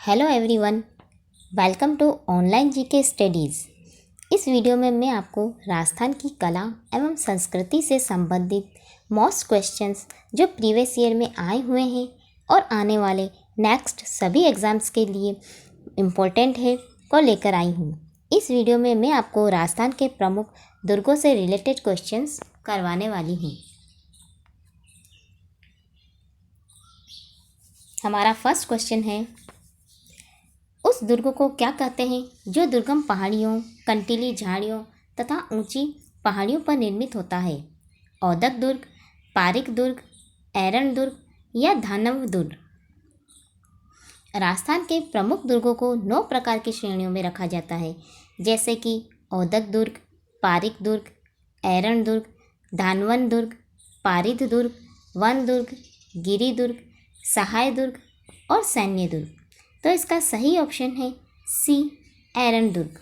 Hello everyone, welcome to online GK studies. इस वीडियो में मैं आपको राजस्थान की कला एवं संस्कृति से संबंधित मोस्ट क्वेश्चंस जो प्रीवियस ईयर में आए हुए हैं और आने वाले नेक्स्ट सभी एग्ज़ाम्स के लिए इम्पोर्टेंट है को लेकर आई हूँ। इस वीडियो में मैं आपको राजस्थान के प्रमुख दुर्गों से रिलेटेड क्वेश्चंस करवाने वाली हूँ। हमारा फर्स्ट क्वेश्चन है, उस दुर्ग को क्या कहते हैं जो दुर्गम पहाड़ियों, कंटीली झाड़ियों तथा ऊंची पहाड़ियों पर निर्मित होता है? औदक दुर्ग, पारिक दुर्ग, ऐरण दुर्ग या धानव दुर्ग? राजस्थान के प्रमुख दुर्गों को 9 प्रकार की श्रेणियों में रखा जाता है, जैसे कि औदक दुर्ग, पारिक दुर्ग, ऐरण दुर्ग, धानवन दुर्ग, पारिद दुर्ग, वन दुर्ग, गिरी दुर्ग, सहाय दुर्ग और सैन्य दुर्ग। तो इसका सही ऑप्शन है सी, ऐरण दुर्ग।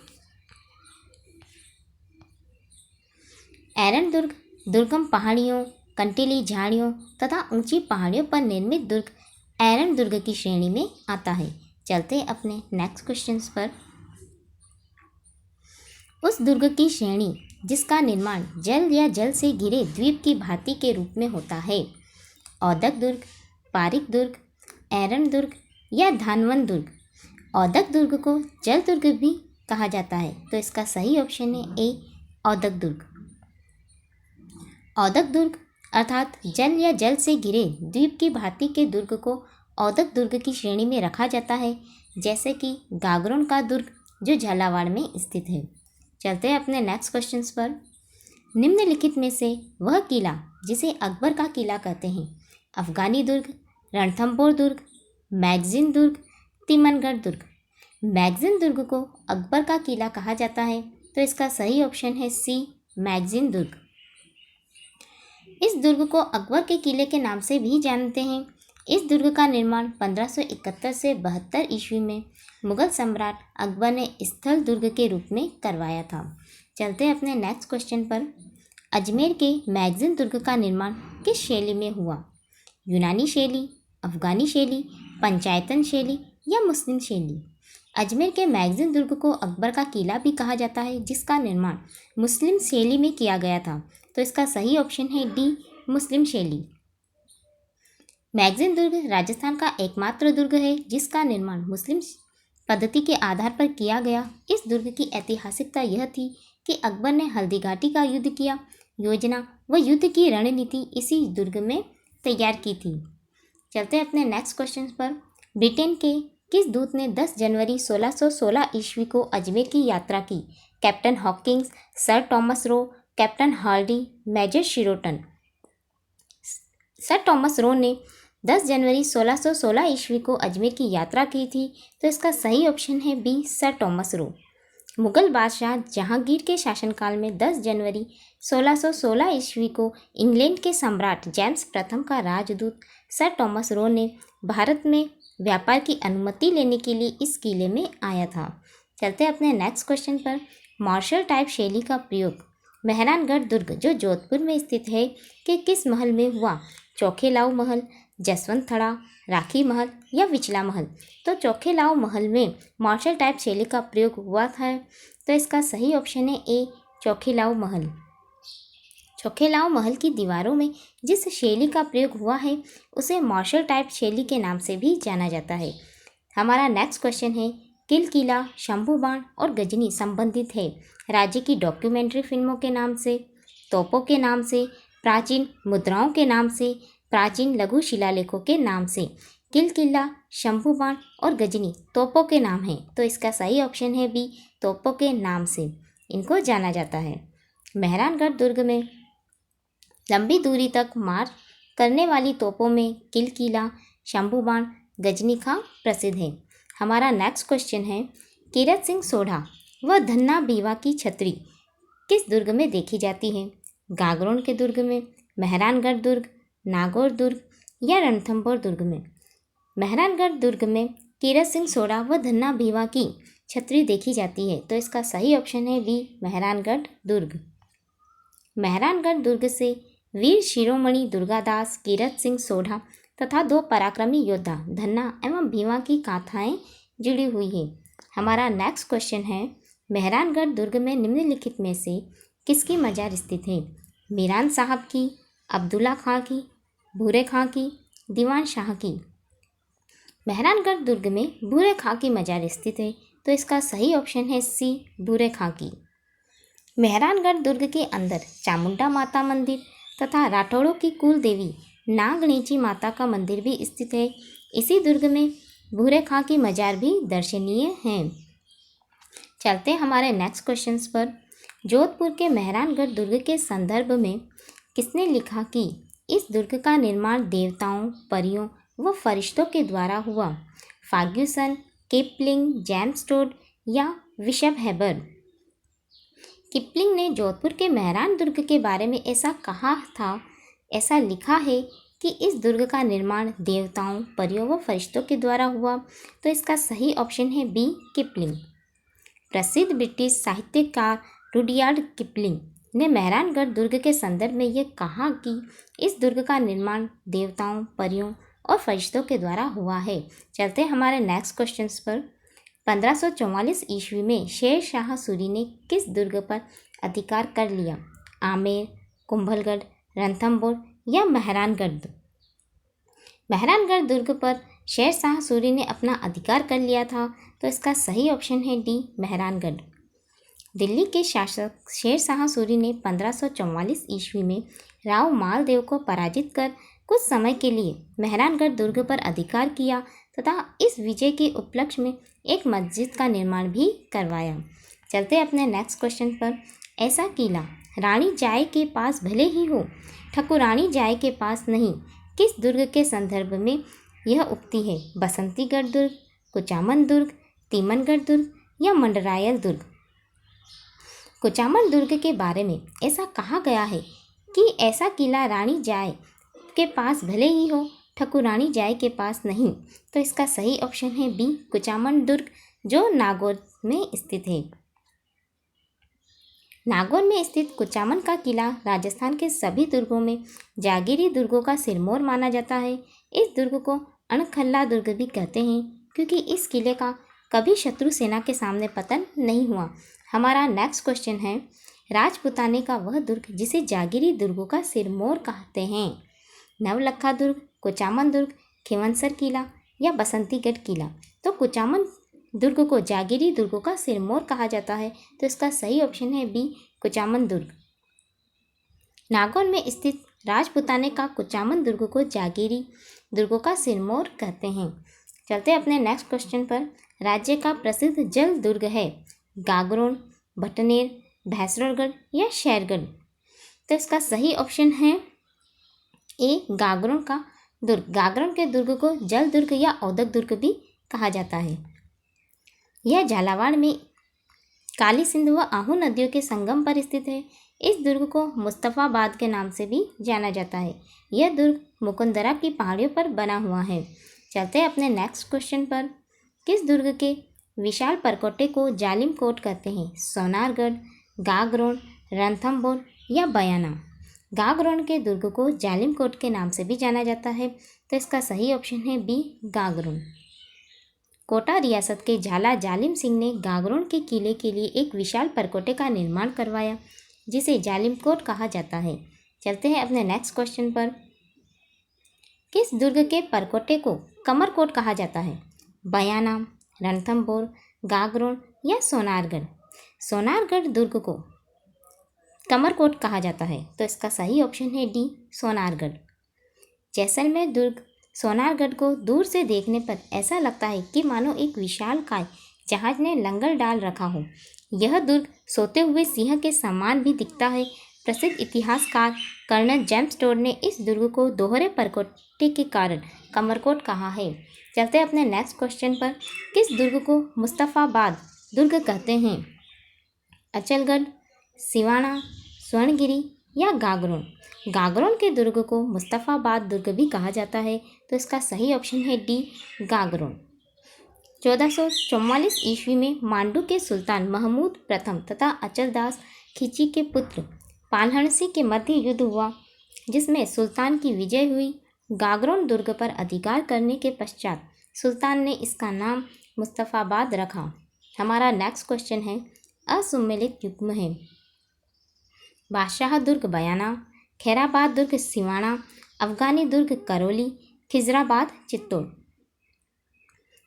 ऐरण दुर्ग दुर्गम पहाड़ियों, कंटीली झाड़ियों तथा ऊंची पहाड़ियों पर निर्मित दुर्ग ऐरण दुर्ग की श्रेणी में आता है। चलते अपने नेक्स्ट क्वेश्चंस पर। उस दुर्ग की श्रेणी जिसका निर्माण जल या जल से घिरे द्वीप की भांति के रूप में होता है? औदक दुर्ग, पारिक दुर्ग, ऐरण दुर्ग या धानवन दुर्ग? औदक दुर्ग को जल दुर्ग भी कहा जाता है, तो इसका सही ऑप्शन है ए, औदक दुर्ग। औदक दुर्ग अर्थात जल या जल से घिरे द्वीप की भांति के दुर्ग को औदक दुर्ग की श्रेणी में रखा जाता है, जैसे कि गागरोन का दुर्ग जो झालावाड़ में स्थित है। चलते हैं अपने नेक्स्ट क्वेश्चंस पर। निम्नलिखित में से वह किला जिसे अकबर का किला कहते हैं? अफगानी दुर्ग, रणथंभौर दुर्ग, मैगजीन दुर्ग, तिमनगढ़ दुर्ग? मैगजीन दुर्ग को अकबर का किला कहा जाता है, तो इसका सही ऑप्शन है सी, मैगजीन दुर्ग। इस दुर्ग को अकबर के किले के नाम से भी जानते हैं। इस दुर्ग का निर्माण 1571 से 72 ईस्वी में मुगल सम्राट अकबर ने स्थल दुर्ग के रूप में करवाया था। चलते हैं अपने नेक्स्ट क्वेश्चन पर। अजमेर के मैगजीन दुर्ग का निर्माण किस शैली में हुआ? यूनानी शैली, अफगानी शैली, पंचायतन शैली या मुस्लिम शैली? अजमेर के मैगजीन दुर्ग को अकबर का किला भी कहा जाता है, जिसका निर्माण मुस्लिम शैली में किया गया था, तो इसका सही ऑप्शन है डी, मुस्लिम शैली। मैगजीन दुर्ग राजस्थान का एकमात्र दुर्ग है जिसका निर्माण मुस्लिम पद्धति के आधार पर किया गया। इस दुर्ग की ऐतिहासिकता यह थी कि अकबर ने हल्दी घाटी का युद्ध किया, योजना व युद्ध की रणनीति इसी दुर्ग में तैयार की थी। चलते हैं अपने नेक्स्ट क्वेश्चन पर। ब्रिटेन के किस दूत ने 10 जनवरी 1616 ईस्वी को अजमेर की यात्रा की? Captain Hawkins, Sir Thomas Roe, Captain Hardy, Major शिरोटन? सर टॉमस रो ने 10 जनवरी 1616 ईस्वी को अजमेर की यात्रा की थी, तो इसका सही ऑप्शन है B, sir Thomas Roe. Mughal बादशाह जहांगीर के शासनकाल में 10 जनवरी 1616 ईस्वी को इंग्लैंड के सम्राट जेम्स प्रथम का राजदूत सर टॉमस रो ने भारत में व्यापार की अनुमति लेने के लिए इस किले में आया था। चलते हैं अपने नेक्स्ट क्वेश्चन पर। मार्शल टाइप शैली का प्रयोग मेहरानगढ़ दुर्ग जो जोधपुर में स्थित है कि किस महल में हुआ? चौखेलाऊ महल, जसवंत थड़ा, राखी महल या विचला महल? तो चौखेलाऊ महल में मार्शल टाइप शैली का प्रयोग हुआ था, तो इसका सही ऑप्शन है ए, चौखेलाऊ महल। चौखेलाऊ महल की दीवारों में जिस शैली का प्रयोग हुआ है उसे मार्शल टाइप शैली के नाम से भी जाना जाता है। हमारा नेक्स्ट क्वेश्चन है, किल किला, शंभू बाण और गजनी संबंधित है राज्य की डॉक्यूमेंट्री फिल्मों के नाम से, तोपों के नाम से, प्राचीन मुद्राओं के नाम से, प्राचीन लघु शिलालेखों के नाम से? किल किला, शंभू बाण और गजनी तोपों के नाम हैं, तो इसका सही ऑप्शन है बी, तोपों के नाम से इनको जाना जाता है। मेहरानगढ़ दुर्ग में लंबी दूरी तक मार करने वाली तोपों में किल किला, शंभू बाण, गजनी खां प्रसिद्ध है। हमारा नेक्स्ट क्वेश्चन है, कीरत सिंह सोढ़ा व धन्ना बीवा की छतरी किस दुर्ग में देखी जाती है? गागरोन के दुर्ग में, मेहरानगढ़ दुर्ग, नागौर दुर्ग या रणथंभौर दुर्ग में? मेहरानगढ़ दुर्ग में कीरत सिंह सोढ़ा व धन्ना बीवा की छतरी देखी जाती है, तो इसका सही ऑप्शन है बी, मेहरानगढ़ दुर्ग। मेहरानगढ़ दुर्ग से वीर शिरोमणि दुर्गादास, कीरत सिंह सोढ़ा तथा 2 पराक्रमी योद्धा धन्ना एवं भीमा की गाथाएं जुड़ी हुई है। हमारा नेक्स्ट क्वेश्चन है, मेहरानगढ़ दुर्ग में निम्नलिखित में से किसकी मजार स्थित है? मीरान साहब की, अब्दुल्ला खां की, भूरे खां की, दीवान शाह की। मेहरानगढ़ दुर्ग में भूरे खां की मजार स्थित है, तो इसका सही ऑप्शन है सी, भूरे खां की। मेहरानगढ़ दुर्ग के अंदर चामुंडा माता मंदिर तथा राठौड़ों की कुल देवी नागणेची माता का मंदिर भी स्थित है। इसी दुर्ग में भूरे खां की मजार भी दर्शनीय है। चलते हमारे नेक्स्ट क्वेश्चंस पर। जोधपुर के मेहरानगढ़ दुर्ग के संदर्भ में किसने लिखा कि इस दुर्ग का निर्माण देवताओं, परियों व फरिश्तों के द्वारा हुआ? फाग्यूसन, किपलिंग, जेम्स टोड या बिशप हेबर। किपलिंग ने जोधपुर के मेहरान दुर्ग के बारे में ऐसा कहा था, ऐसा लिखा है कि इस दुर्ग का निर्माण देवताओं, परियों व फरिश्तों के द्वारा हुआ, तो इसका सही ऑप्शन है बी, किपलिंग। प्रसिद्ध ब्रिटिश साहित्यकार रुडयार्ड किपलिंग ने मेहरानगढ़ दुर्ग के संदर्भ में यह कहा कि इस दुर्ग का निर्माण देवताओं, परियों और फरिश्तों के द्वारा हुआ है। चलते हमारे नेक्स्ट क्वेश्चंस पर। 1544 ईस्वी में शेर शाह सूरी ने किस दुर्ग पर अधिकार कर लिया? आमेर, कुंभलगढ़, रणथंभौर या मेहरानगढ़। मेहरानगढ़ दुर्ग पर शेर शाह सूरी ने अपना अधिकार कर लिया था, तो इसका सही ऑप्शन है डी, मेहरानगढ़। दिल्ली के शासक शेर शाह सूरी ने 1544 ईस्वी में राव मालदेव को पराजित कर कुछ समय के लिए मेहरानगढ़ दुर्ग पर अधिकार किया तथा इस विजय के उपलक्ष्य में एक मस्जिद का निर्माण भी करवाया। चलते अपने नेक्स्ट क्वेश्चन पर। ऐसा किला रानी जाय के पास भले ही हो, ठकुरानी जाय के पास नहीं, किस दुर्ग के संदर्भ में यह उक्ति है? बसंतीगढ़ दुर्ग, कुचामन दुर्ग, तीमनगढ़ दुर्ग या मंडरायल दुर्ग। कुचामन दुर्ग के बारे में ऐसा कहा गया है कि ऐसा किला रानी जाय के पास भले ही हो, ठकुरानी जाय के पास नहीं, तो इसका सही ऑप्शन है बी, कुचामन दुर्ग, जो नागौर में स्थित है। नागौर में स्थित कुचामन का किला राजस्थान के सभी दुर्गों में जागीरी दुर्गों का सिरमौर माना जाता है। इस दुर्ग को अणखल्ला दुर्ग भी कहते हैं, क्योंकि इस किले का कभी शत्रु सेना के सामने पतन नहीं हुआ। हमारा नेक्स्ट क्वेश्चन है, राजपुताने का वह दुर्ग जिसे जागीरी दुर्गों का सिरमौर कहते हैं? नवलखा दुर्ग, कुचामन दुर्ग, खिवंसर किला या बसंतीगढ़ किला। तो कुचामन दुर्ग को जागीरी दुर्गों का सिरमौर कहा जाता है, तो इसका सही ऑप्शन है बी, कुचामन दुर्ग। नागौर में स्थित राजपुताने का कुचामन दुर्ग को जागीरी दुर्गों का सिरमौर कहते हैं। चलते अपने नेक्स्ट क्वेश्चन पर। राज्य का प्रसिद्ध जल दुर्ग है गागरोन, भटनेर, भैंसरागढ़ या शेरगढ़। तो इसका सही ऑप्शन है ए, गागरोन का दुर्ग। गागरोन के दुर्ग को जल दुर्ग या औदक दुर्ग भी कहा जाता है। यह झालावाड़ में काली सिंध व आहू नदियों के संगम पर स्थित है। इस दुर्ग को मुस्तफ़ाबाद के नाम से भी जाना जाता है। यह दुर्ग मुकुंदरा की पहाड़ियों पर बना हुआ है। चलते हैं अपने नेक्स्ट क्वेश्चन पर। किस दुर्ग के विशाल परकोटे को जालिम कोट कहते हैं? सोनारगढ़, गागरोन, रणथंभौर या बयाना। गागरोन के दुर्ग को जालिम कोट के नाम से भी जाना जाता है, तो इसका सही ऑप्शन है बी, गागरोन। कोटा रियासत के झाला जालिम सिंह ने गागरोन के किले के लिए एक विशाल परकोटे का निर्माण करवाया, जिसे जालिम कोट कहा जाता है। चलते हैं अपने नेक्स्ट क्वेश्चन पर। किस दुर्ग के परकोटे को कमरकोट कहा जाता है? बयाना, रणथंभौर, गागरोन या सोनारगढ़। सोनारगढ़ दुर्ग को कमरकोट कहा जाता है, तो इसका सही ऑप्शन है डी, सोनारगढ़। जैसलमेर दुर्ग सोनारगढ़ को दूर से देखने पर ऐसा लगता है कि मानो एक विशालकाय जहाज ने लंगर डाल रखा हो। यह दुर्ग सोते हुए सिंह के समान भी दिखता है। प्रसिद्ध इतिहासकार कर्नल जेम्स टोड ने इस दुर्ग को दोहरे परकोटे के कारण कमरकोट कहा है। चलते अपने नेक्स्ट क्वेश्चन पर। किस दुर्ग को मुस्तफ़ाबाद दुर्ग कहते हैं? अचलगढ़, सिवाना, स्वर्णगिरी या गागरोन। गागरोन के दुर्ग को मुस्तफ़ाबाद दुर्ग भी कहा जाता है, तो इसका सही ऑप्शन है डी, गागरोन। 1444 ईस्वी में मांडू के सुल्तान महमूद प्रथम तथा अचलदास खिची के पुत्र पालहणसी के मध्य युद्ध हुआ, जिसमें सुल्तान की विजय हुई। गागरोन दुर्ग पर अधिकार करने के पश्चात सुल्तान ने इसका नाम मुस्तफ़ाबाद रखा। हमारा नेक्स्ट क्वेश्चन है, असुमेलित युग्म है। बादशाह दुर्ग बयाना, खैराबाद दुर्ग सिवाना, अफगानी दुर्ग करौली, खिजराबाद चित्तौड़।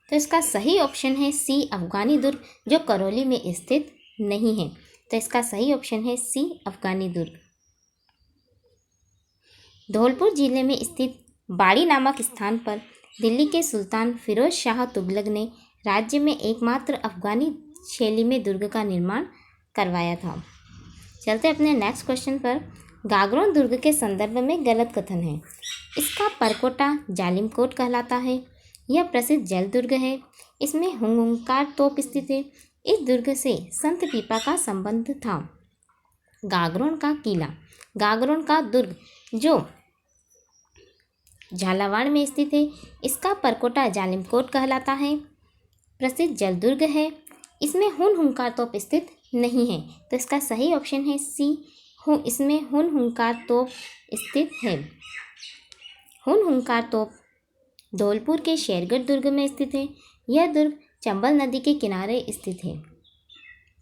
तो इसका सही ऑप्शन है सी, अफगानी दुर्ग, जो करौली में स्थित नहीं है। तो इसका सही ऑप्शन है सी, अफगानी दुर्ग। धौलपुर जिले में स्थित बाड़ी नामक स्थान पर दिल्ली के सुल्तान फिरोज शाह तुगलक ने राज्य में एकमात्र अफगानी शैली में दुर्ग का निर्माण करवाया था। चलते अपने नेक्स्ट क्वेश्चन पर। गागरोन दुर्ग के संदर्भ में गलत कथन है। इसका परकोटा जालिम कोट कहलाता है। यह प्रसिद्ध जल दुर्ग है। इसमें हुंकार तोप स्थित है। इस दुर्ग से संत पीपा का संबंध था। गागरोन का किला, गागरोन का दुर्ग जो झालावाड़ में स्थित है, इसका परकोटा जालिम कोट कहलाता है। प्रसिद्ध जल दुर्ग है। इसमें हुंकार तोप स्थित नहीं है। तो इसका सही ऑप्शन है सी, इसमें हुंकार तोप स्थित है। हुंकार तोप धौलपुर के शेरगढ़ दुर्ग में स्थित है। यह दुर्ग चंबल नदी के किनारे स्थित है।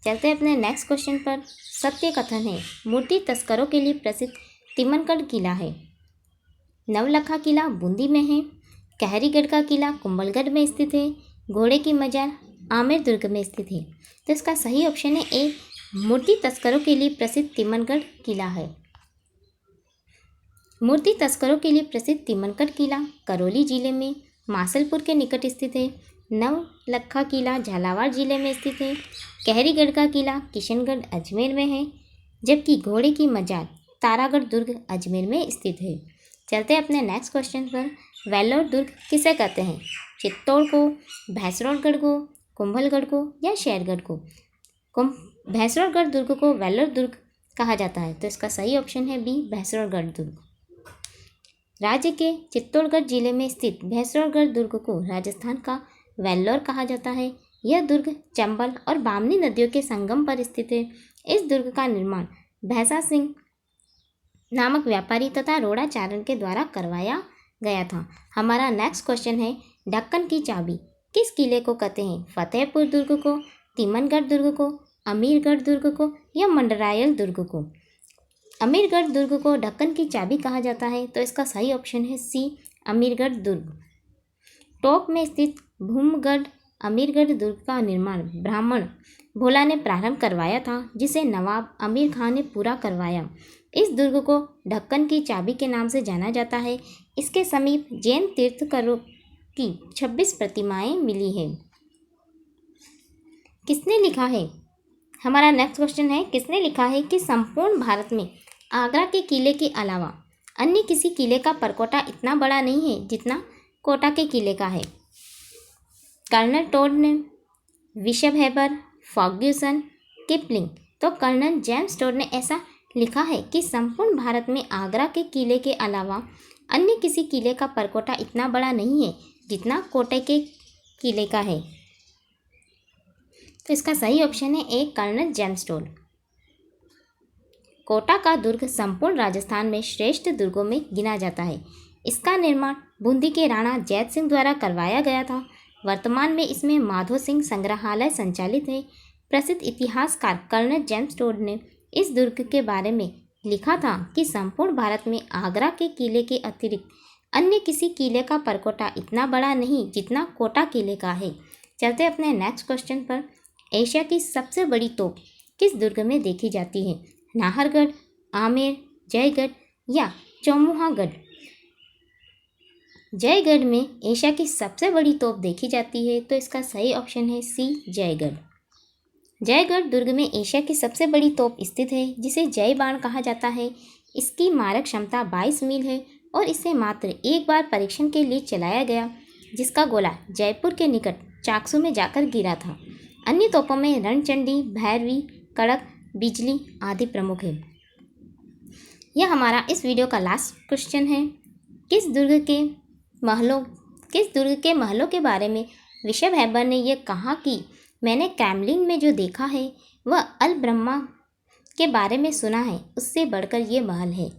चलते हैं अपने नेक्स्ट क्वेश्चन पर। सत्य कथन है, मूर्ति तस्करों के लिए प्रसिद्ध तिमनगढ़ किला है। नवलखा किला बूंदी में है। कहरीगढ़ का किला कुंभलगढ़ में स्थित है। घोड़े की मजार आमेर दुर्ग में स्थित है। तो इसका सही ऑप्शन है ए, मूर्ति तस्करों के लिए प्रसिद्ध तिमनगढ़ किला है। मूर्ति तस्करों के लिए प्रसिद्ध तिमनगढ़ किला करौली जिले में मासलपुर के निकट स्थित है। नवलखा किला झालावाड़ जिले में स्थित है। कहरीगढ़ का किला किशनगढ़ अजमेर में है, जबकि घोड़े की मजार तारागढ़ दुर्ग अजमेर में स्थित है। चलते हैं अपने नेक्स्ट क्वेश्चन पर। वेल्लोर दुर्ग किसे कहते हैं? चित्तौड़ को, भैंसरोडगढ़ को, कुंभलगढ़ को या शेरगढ़ को? भैंसरोडगढ़ दुर्ग को वेल्लोर दुर्ग कहा जाता है। तो इसका सही ऑप्शन है बी, भैंसरोडगढ़ दुर्ग। राज्य के चित्तौड़गढ़ जिले में स्थित भैंसरोडगढ़ दुर्ग को राजस्थान का वेल्लोर कहा जाता है। यह दुर्ग चंबल और बामनी नदियों के संगम पर स्थित है। इस दुर्ग का निर्माण भैंसा सिंह नामक व्यापारी तथा रोड़ाचारण के द्वारा करवाया गया था। हमारा नेक्स्ट क्वेश्चन है, ढक्कन की चाबी किस किले को कहते हैं? फतेहपुर दुर्ग को, तिमनगढ़ दुर्ग को, अमीरगढ़ दुर्ग को या मंडरायल दुर्ग को? अमीरगढ़ दुर्ग को ढक्कन की चाबी कहा जाता है। तो इसका सही ऑप्शन है सी, अमीरगढ़ दुर्ग। टोंक में स्थित भूमगढ़ अमीरगढ़ दुर्ग का निर्माण ब्राह्मण भोला ने प्रारंभ करवाया था, जिसे नवाब अमीर खान ने पूरा करवाया। इस दुर्ग को ढक्कन की चाबी के नाम से जाना जाता है। इसके समीप जैन तीर्थंकरों की 26 प्रतिमाएं मिली हैं। किसने लिखा है? हमारा नेक्स्ट क्वेश्चन है, किसने लिखा है कि संपूर्ण भारत में आगरा के किले के अलावा अन्य किसी किले का परकोटा इतना बड़ा नहीं है जितना कोटा के किले का है? कर्नल टोड ने, विशब हेबर, फर्ग्यूसन, किपलिंग। तो कर्नल जेम्स टोड ने ऐसा लिखा है कि संपूर्ण भारत में आगरा के किले के अलावा अन्य किसी किले का परकोटा इतना बड़ा नहीं है जितना कोटे के किले का है। तो इसका सही ऑप्शन है ए, कर्नल जेम्स टोड। कोटा का दुर्ग संपूर्ण राजस्थान में श्रेष्ठ दुर्गों में गिना जाता है। इसका निर्माण बूंदी के राणा जैत सिंह द्वारा करवाया गया था। वर्तमान में इसमें माधो सिंह संग्रहालय संचालित है। प्रसिद्ध इतिहासकार कर्नल जेम्स टोड ने इस दुर्ग के बारे में लिखा था कि संपूर्ण भारत में आगरा के किले के अतिरिक्त अन्य किसी किले का परकोटा इतना बड़ा नहीं जितना कोटा किले का है। चलते अपने नेक्स्ट क्वेश्चन पर। एशिया की सबसे बड़ी तोप किस दुर्ग में देखी जाती है? नाहरगढ़, आमेर, जयगढ़ या चौमुहागढ़? जयगढ़ में एशिया की सबसे बड़ी तोप देखी जाती है। तो इसका सही ऑप्शन है सी, जयगढ़। जयगढ़ दुर्ग में एशिया की सबसे बड़ी तोप स्थित है, जिसे जय बाण कहा जाता है। इसकी मारक क्षमता 22 मील है और इसे मात्र एक बार परीक्षण के लिए चलाया गया, जिसका गोला जयपुर के निकट चाकसू में जाकर गिरा था। अन्य तोपों में रणचंडी, भैरवी, कड़क, बिजली आदि प्रमुख है। यह हमारा इस वीडियो का लास्ट क्वेश्चन है। किस दुर्ग के महलों के बारे में विशब हेबर ने यह कहा कि मैंने कैमलिन में जो देखा है वह अल ब्रह्मा के बारे में सुना है, उससे बढ़कर ये महल है?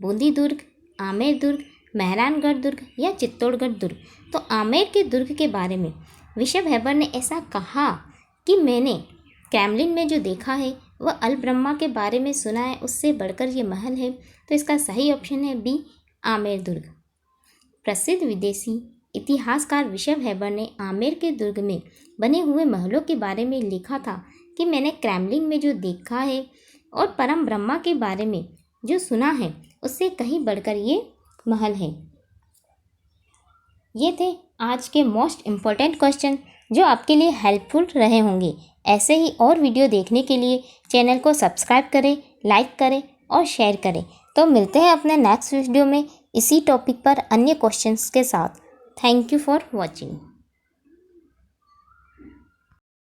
बूंदी दुर्ग, आमेर दुर्ग, मेहरानगढ़ दुर्ग या चित्तौड़गढ़ दुर्ग? तो आमेर के दुर्ग के बारे में विशव हैबर ने ऐसा कहा कि मैंने क्रेमलिन में जो देखा है वह अल ब्रह्मा के बारे में सुना है, उससे बढ़कर ये महल है। तो इसका सही ऑप्शन है बी, आमेर दुर्ग। प्रसिद्ध विदेशी इतिहासकार विशव हैबर ने आमेर के दुर्ग में बने हुए महलों के बारे में लिखा था कि मैंने क्रेमलिन में जो देखा है और परम ब्रह्मा के बारे में जो सुना है उससे कहीं बढ़कर ये महल है। ये थे आज के मोस्ट इम्पॉर्टेंट क्वेश्चन जो आपके लिए हेल्पफुल रहे होंगे। ऐसे ही और वीडियो देखने के लिए चैनल को सब्सक्राइब करें, लाइक करें और शेयर करें। तो मिलते हैं अपने नेक्स्ट वीडियो में इसी टॉपिक पर अन्य क्वेश्चंस के साथ। Thank you for watching.